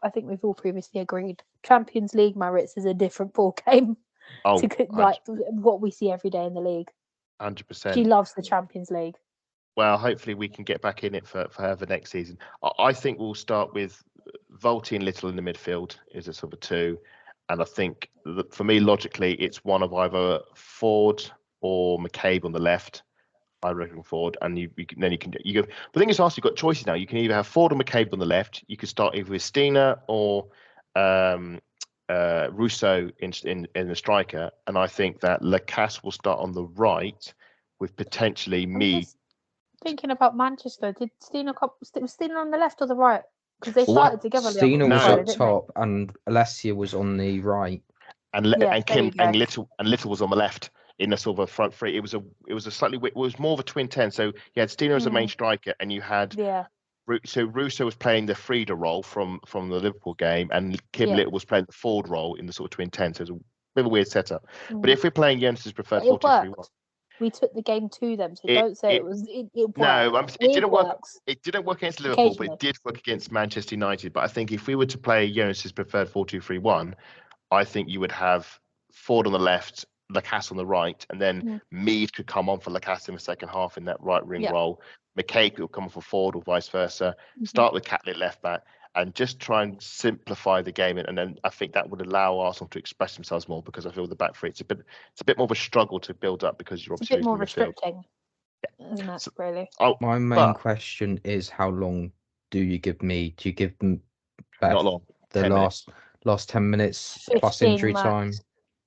I think we've all previously agreed Champions League Maritz is a different ball game to like what we see every day in the league. 100%. She loves the Champions League. Well, hopefully we can get back in it for her the next season. I think we'll start with Volti and Little in the midfield is a sort of 2. And I think for me, logically, it's one of either Ford or McCabe on the left. I reckon Ford, and you go. The thing is, also you've got choices now. You can either have Ford or McCabe on the left. You could start either with Stina or Russo in the striker, and I think that Lacasse will start on the right with potentially Mead. Thinking about Manchester, did Stina was Stina on the left or the right? Because they started together. Stina was up top, and Alessia was on the right, and Little was on the left in a sort of a front three. It was more of a twin 10. So you had Stina as a main striker, and you had so Russo was playing the Frida role from the Liverpool game, and Kim Little was playing the forward role in the sort of twin 10. So it was a bit of a weird setup. But if we're playing Jonas's preferred 4-2-3-1. We took the game to them, so don't say it worked. No, it didn't work. It didn't work against Liverpool, but it did work against Manchester United. But I think if we were to play Jonas's preferred 4-2-3-1, I think you would have Ford on the left, Lacasse on the right, and then Mead could come on for Lacasse in the second half in that right wing role. McKay could come on for Ford or vice versa. Start with Catlett left back and just try and simplify the game. And then I think that would allow Arsenal to express themselves more, because I feel the back three, it's a bit more of a struggle to build up because you're obviously a bit more restricting, isn't it? Really. My main question is, how long do you give me? Do you give them not long? The last 10 minutes plus injury time?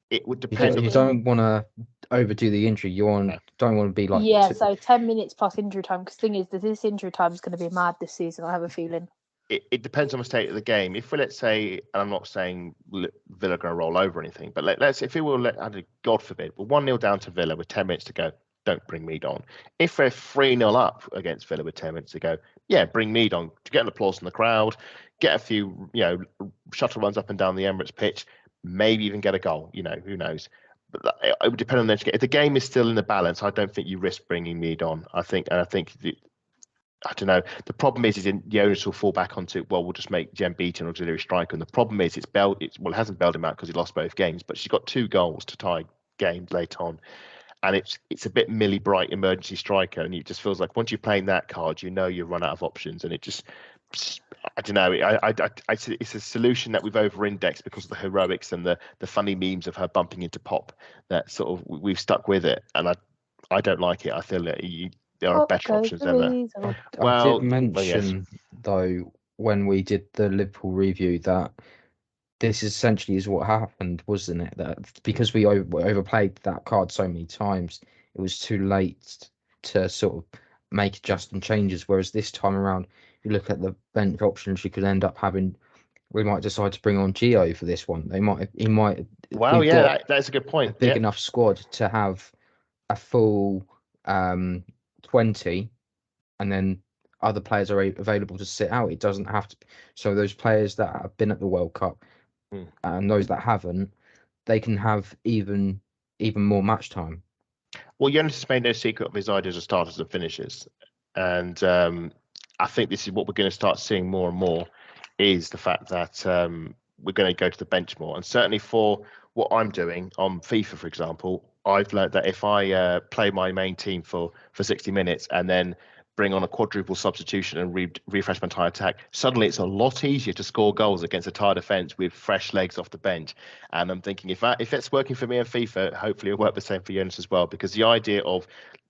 It would depend. You don't want to overdo the injury. Don't want to be like so 10 minutes plus injury time. Because the thing is, this injury time is going to be mad this season. I have a feeling. It depends on the state of the game. If let's say, and I'm not saying Villa are going to roll over or anything, but let's if we will, God forbid, we're 1-0 down to Villa with 10 minutes to go. Don't bring Mead on. If we're 3-0 up against Villa with 10 minutes to go, bring Mead on to get an applause from the crowd, get a few, shuttle runs up and down the Emirates pitch, maybe even get a goal. Who knows? But it would depend on them. If the game is still in the balance, I don't think you risk bringing Mead on. I don't know. The problem is Jonas will fall back onto, we'll just make Jem Beat an auxiliary striker. And the problem is it hasn't bailed him out because he lost both games, but she's got 2 goals to tie games late on. And it's a bit Millie Bright emergency striker. And it just feels like once you're playing that card, you run out of options. And it just, I don't know. It's a solution that we've over-indexed because of the heroics and the funny memes of her bumping into Pop, that sort of we've stuck with it. And I don't like it. I feel that there are better options than that. I did mention, though, when we did the Liverpool review, that this essentially is what happened, wasn't it? That because we overplayed that card so many times, it was too late to sort of make adjusting changes. Whereas this time around, if you look at the bench options, you could end up having. We might decide to bring on Gio for this one. He might. Wow, that's a good point. A big enough squad to have a full 20, and then other players are available to sit out. It doesn't have to. So those players that have been at the World Cup and those that haven't, they can have even more match time. Well, Jonas has made no secret of his ideas of starters and finishers, and I think this is what we're going to start seeing more and more, is the fact that we're going to go to the bench more. And certainly for what I'm doing on FIFA, for example, I've learned that if I play my main team for 60 minutes and then bring on a quadruple substitution and refresh my entire attack, suddenly it's a lot easier to score goals against a tired defence with fresh legs off the bench. And I'm thinking, if it's working for me in FIFA, hopefully it'll work the same for Jonas as well, because the idea of,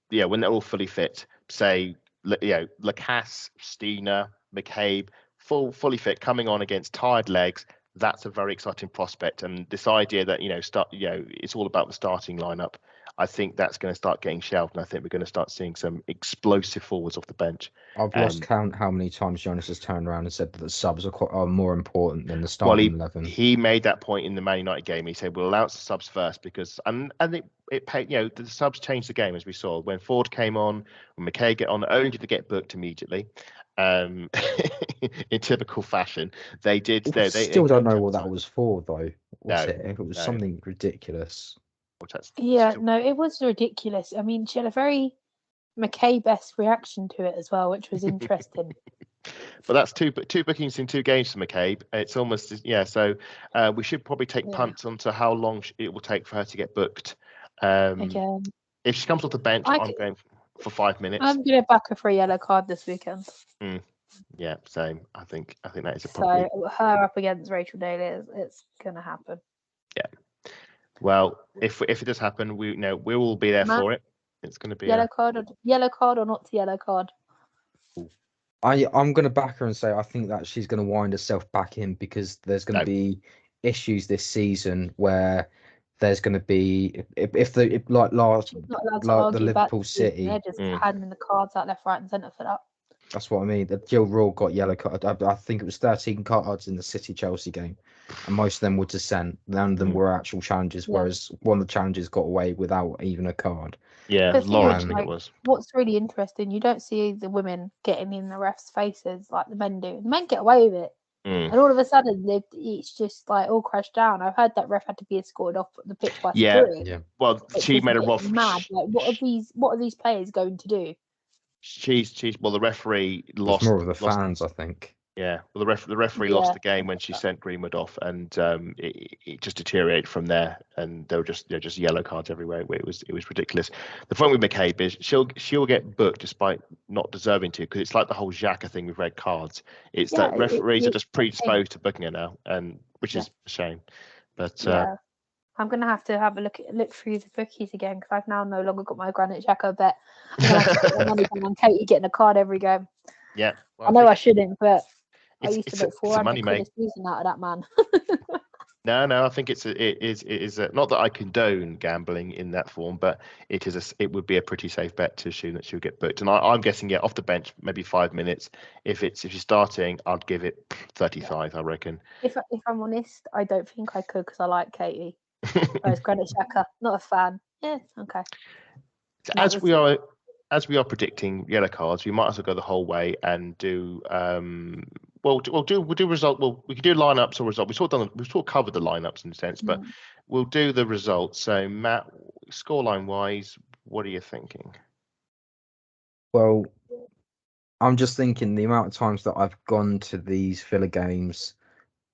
when they're all fully fit, say, Lacasse, Stina, McCabe, fully fit, coming on against tired legs, that's a very exciting prospect. And this idea that it's all about the starting lineup, I think that's going to start getting shelved, and I think we're going to start seeing some explosive forwards off the bench. I've lost count how many times Jonas has turned around and said that the subs are more important than the Well, starting 11. he made that point in the Man United game. He said, "We'll announce the subs first because," and it paid. The subs changed the game, as we saw when Ford came on, when McKay get on. Only did they get booked immediately. In typical fashion, they did. They still don't know what that was for, though. It was No. something ridiculous. It was ridiculous. I mean, she had a very McKay-best reaction to it as well, which was interesting. But that's two bookings in 2 games for McCabe. It's almost So we should probably take punts onto how long it will take for her to get booked. Again, if she comes off the bench, I'm going for 5 minutes. I'm going to back her for a yellow card this weekend. Yeah, same. I think that is a problem. So her up against Rachel Daly, it's going to happen. Yeah. Well, if it does happen, we will be there for it. It's going to be yellow card or not yellow card. I'm going to back her and say I think that she's going to wind herself back in because there's going to be issues this season where there's going to be if the Liverpool City, they're just handing the cards out left, right, and centre for that. That's what I mean. That Jill Raw got yellow card. I think it was 13 cards in the City Chelsea game, and most of them were dissent. None of them were actual challenges. Whereas one of the challenges got away without even a card. Yeah, Lauren, I think it was. What's really interesting, you don't see the women getting in the refs' faces like the men do. The men get away with it. And all of a sudden, it's just like all crashed down. I've heard that ref had to be escorted off the pitch by security. Yeah. Well, she made a rough. Mad. Like, what are these players going to do? The referee lost. It's more of the fans, I think. Yeah. Well, the referee lost the game when she sent Greenwood off, and it just deteriorated from there. And there were just yellow cards everywhere. It was ridiculous. The point with McCabe is she'll get booked despite not deserving to, because it's like the whole Xhaka thing with red cards. It's that referees are just predisposed to booking her now, and which is a shame. But I'm gonna have to look through the bookies again because I've now no longer got my Granite Xhaka bet. I'm gonna have to put my money down on Katie getting a card every game. Yeah, I know I shouldn't, but I used to bet $400 a season out of that man. No, I think it is not that I condone gambling in that form, but it would be a pretty safe bet to assume that she'll get booked. And I'm guessing off the bench, maybe 5 minutes. If she's starting, I'd give it 35. I reckon. If I'm honest, I don't think I could because I like Katie. Whereas Granite Xhaka, not a fan. Yeah, okay. So as we are predicting yellow cards, we might as well go the whole way and do. We'll do result. Well, we could do lineups or result. We've sort of covered the lineups in a sense, but we'll do the results. So, Matt, scoreline wise, what are you thinking? Well, I'm just thinking the amount of times that I've gone to these Villa games,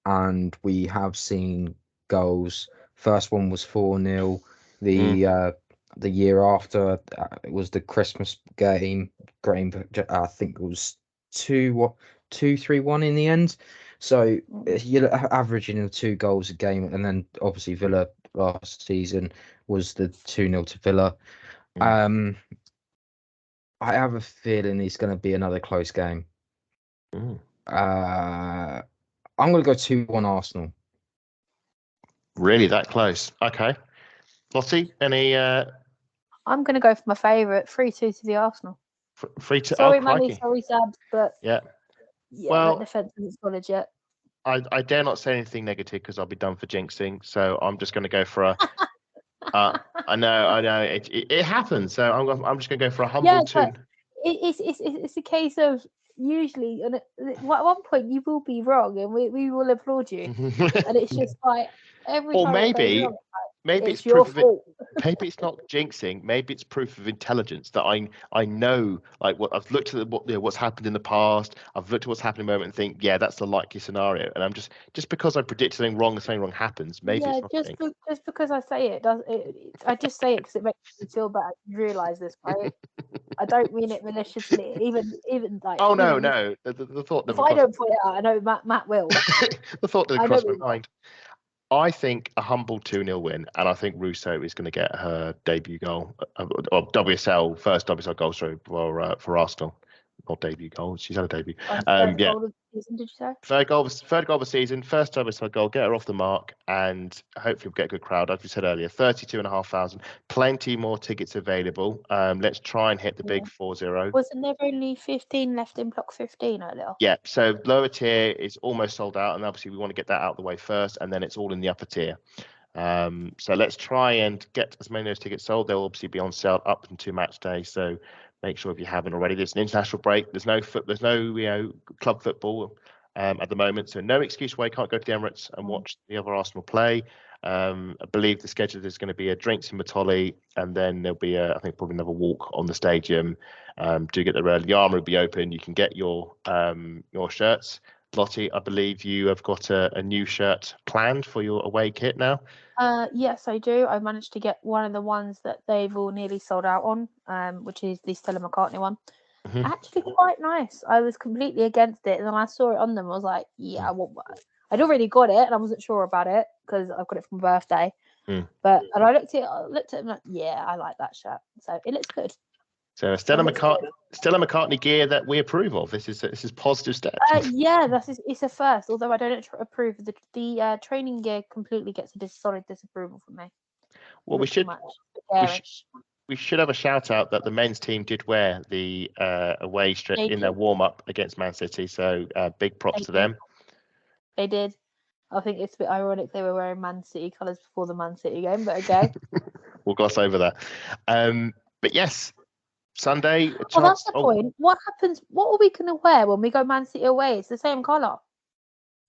and we have seen goals. First one was 4-0. The year after it was the Christmas game. I think it was 2-3-1 in the end. So you're averaging 2 goals a game, and then obviously Villa last season was the 2-0 to Villa. I have a feeling it's going to be another close game. I'm going to go 2-1 Arsenal. Really, that close? Okay. Lottie, any? I'm going to go for my favourite, 3-2 to the Arsenal. 3-2. Sorry, Manny. Sorry, Sabs, but yeah. Well, that defence isn't solid yet. I dare not say anything negative because I'll be done for jinxing. So I'm just going to go for a. I know it happens. So I'm just going to go for a humble 2. It's a case of usually, and at one point you will be wrong, and we will applaud you. And it's just like every time. Or maybe it's your proof fault. Maybe it's not jinxing. Maybe it's proof of intelligence that I know, like, what I've looked at what's happened in the past. I've looked at what's happened in the moment and think, yeah, that's the likely scenario. And I'm just because I predict something wrong and something wrong happens. Maybe it's not just because I say it does. I just say it because it makes me feel better. You realise this, right? I don't mean it maliciously. Even like. Oh no. The thought. If I don't point it out, I know Matt will. The thought didn't cross my mind. I think a humble 2-0 win, and I think Russo is going to get her debut goal, or first WSL goal for Arsenal. Not debut goal. She's had a debut. Goal of the season, did you say? Third goal of the season, first ever goal, get her off the mark, and hopefully we'll get a good crowd. As we said earlier, 32,500, plenty more tickets available. Let's try and hit the big 4-0. Wasn't there only 15 left in block 15 earlier? Yeah, so lower tier is almost sold out, and obviously we want to get that out of the way first, and then it's all in the upper tier. So let's try and get as many of those tickets sold. They'll obviously be on sale up until match day, so make sure if you haven't already. There's an international break. There's no club football at the moment, so no excuse why you can't go to the Emirates and watch the other Arsenal play. I believe the schedule is going to be a drinks in Matoli, and then there'll be I think probably another walk on the stadium. Do get there early. The Armour will be open. You can get your shirts. Lottie, I believe you have got a new shirt planned for your away kit now. Yes, I do. I managed to get one of the ones that they've all nearly sold out on, which is the Stella McCartney one. Mm-hmm. Actually, quite nice. I was completely against it, and then I saw it on them. I was like, yeah, I want one. I'd already got it, and I wasn't sure about it because I've got it for my birthday. And I looked at it, and like, yeah, I like that shirt. So it looks good. So Stella McCartney gear that we approve of. This is positive steps. Yeah, it's a first. Although I don't approve of the training gear, completely gets a solid disapproval from me. Well, we should have a shout out that the men's team did wear the away strip in their warm up against Man City. So big props to them. They did. I think it's a bit ironic they were wearing Man City colours before the Man City game, but okay. We'll gloss over that. But yes. Sunday. That's the point. What happens? What are we going to wear when we go Man City away? It's the same colour.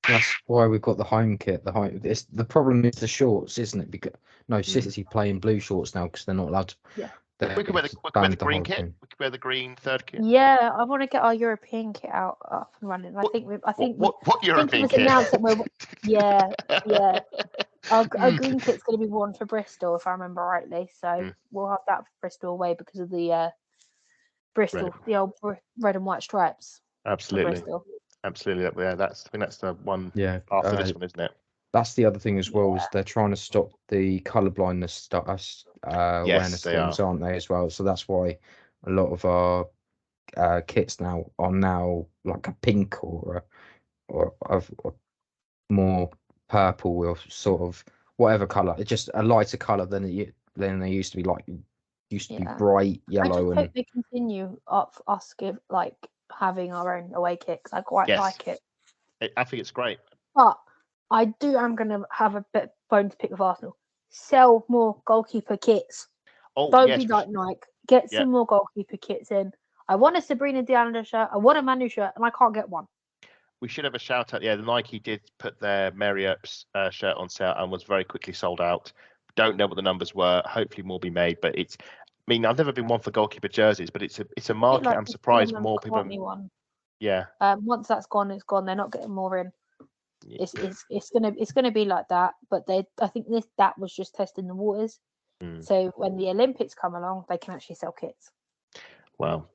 That's why we've got the home kit. The problem is the shorts, isn't it? Because City play in blue shorts now because they're not allowed to. Yeah. We could wear the green kit. We could wear the green third kit. Yeah, I want to get our European kit out up and running. What European kit? Yeah. Our green kit's going to be worn for Bristol, if I remember rightly. So we'll have that for Bristol away because of the Bristol, the old red and white stripes. Absolutely. Yeah, I think that's the one after this one, isn't it? That's the other thing as well, is they're trying to stop the colour blindness awareness things, aren't they, as well? So that's why a lot of our kits now are like a pink or more purple or sort of whatever colour. It's just a lighter colour than they used to be. Like used to be bright yellow. I just hope they continue us having our own away kit because I quite like it. I think it's great. But I'm going to have a bit bone to pick with Arsenal. Sell more goalkeeper kits. Don't be like Nike. Get some more goalkeeper kits in. I want a Sabrina Deander shirt. I want a Manu shirt, and I can't get one. We should have a shout out. Yeah, the Nike did put their Mary Earps shirt on sale and was very quickly sold out. Don't know what the numbers were. Hopefully more be made. But I've never been one for goalkeeper jerseys, but it's a market. I'm surprised more people. One. Yeah. Once that's gone, it's gone. They're not getting more in. Yeah. It's gonna be like that. But I think that was just testing the waters. So when the Olympics come along, they can actually sell kits. Well,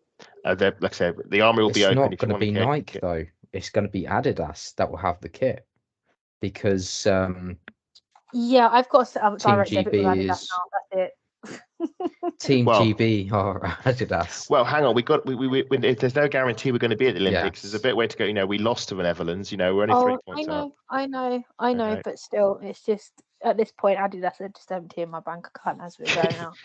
like I said, the army will be open. It's not going to be Nike though. It's going to be Adidas that will have the kit because. Yeah, I've got to set up direct debit with Adidas now. That's it. Team GB or Adidas. Well, hang on. If there's no guarantee we're going to be at the Olympics, there's a bit way to go. We lost to the Netherlands. We're only 3 points up. I know, but still, it's just at this point, Adidas are just emptying my bank account as we're going out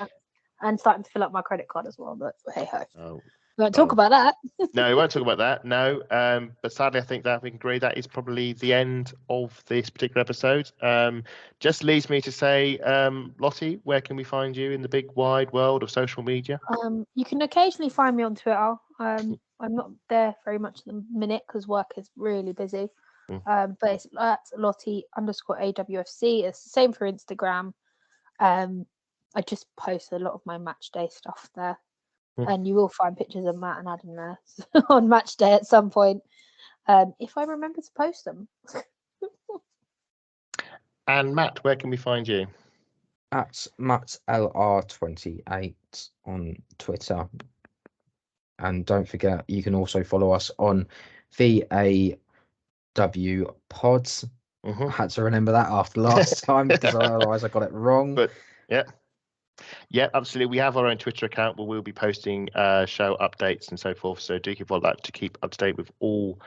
and starting to fill up my credit card as well. But hey ho. We won't talk about that. No, we won't talk about that. No, but sadly, I think that we can agree that is probably the end of this particular episode. Just leaves me to say, Lottie, where can we find you in the big wide world of social media? You can occasionally find me on Twitter. I'm not there very much at the minute because work is really busy. But it's at Lottie_AWFC. It's the same for Instagram. I just post a lot of my match day stuff there. And you will find pictures of Matt and Adam there on match day at some point, if I remember to post them. And Matt, where can we find you? At MattLR28 on Twitter. And don't forget, you can also follow us on VAW Pods. I had to remember that after last time because otherwise I got it wrong. But yeah, absolutely. We have our own Twitter account where we'll be posting show updates and so forth. So do keep follow that to keep up to date with all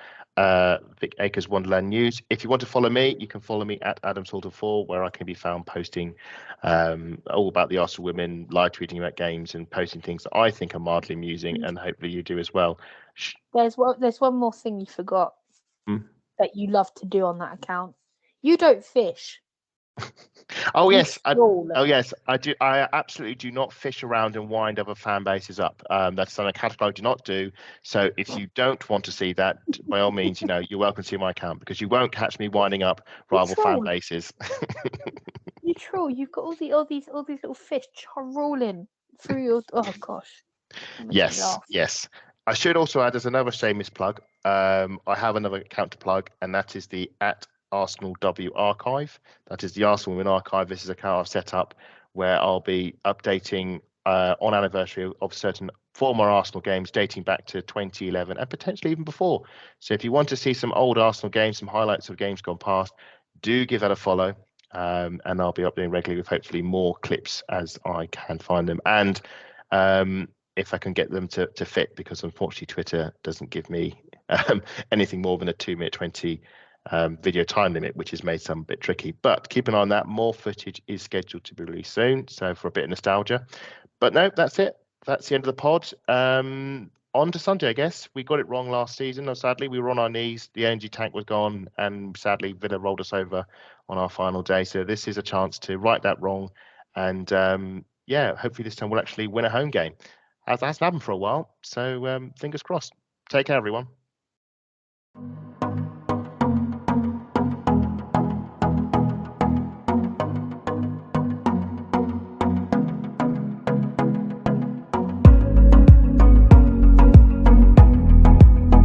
Vic Akers Wonderland News. If you want to follow me, you can follow me at AdamSalter4, where I can be found posting all about the Arsenal women, live tweeting about games and posting things that I think are mildly amusing, and hopefully you do as well. There's one more thing you forgot that you love to do on that account. You don't fish. Oh yes, I do. I absolutely do not fish around and wind other fan bases up. That's something a category I do not do. So if you don't want to see that, by all means, you're welcome to see my account, because you won't catch me winding up rival fan bases. You troll. You've got all these little fish rolling through your. Oh gosh. Yes. I should also add, as another shameless plug, I have another account to plug, and that is the @Arsenal W Archive. That is the Arsenal Women Archive. This is a account I've set up where I'll be updating on anniversary of certain former Arsenal games dating back to 2011 and potentially even before. So if you want to see some old Arsenal games, some highlights of games gone past, do give that a follow. And I'll be updating regularly with hopefully more clips as I can find them. And if I can get them to fit, because unfortunately Twitter doesn't give me anything more than a 2-minute 20 video time limit, which has made some a bit tricky. But keep an eye on that. More footage is scheduled to be released soon, so for a bit of nostalgia. But no, that's it. That's the end of the pod. On to Sunday, I guess. We got it wrong last season. Sadly, we were on our knees. The energy tank was gone, and sadly, Villa rolled us over on our final day. So this is a chance to right that wrong, and hopefully this time we'll actually win a home game. As hasn't happened for a while, so fingers crossed. Take care, everyone.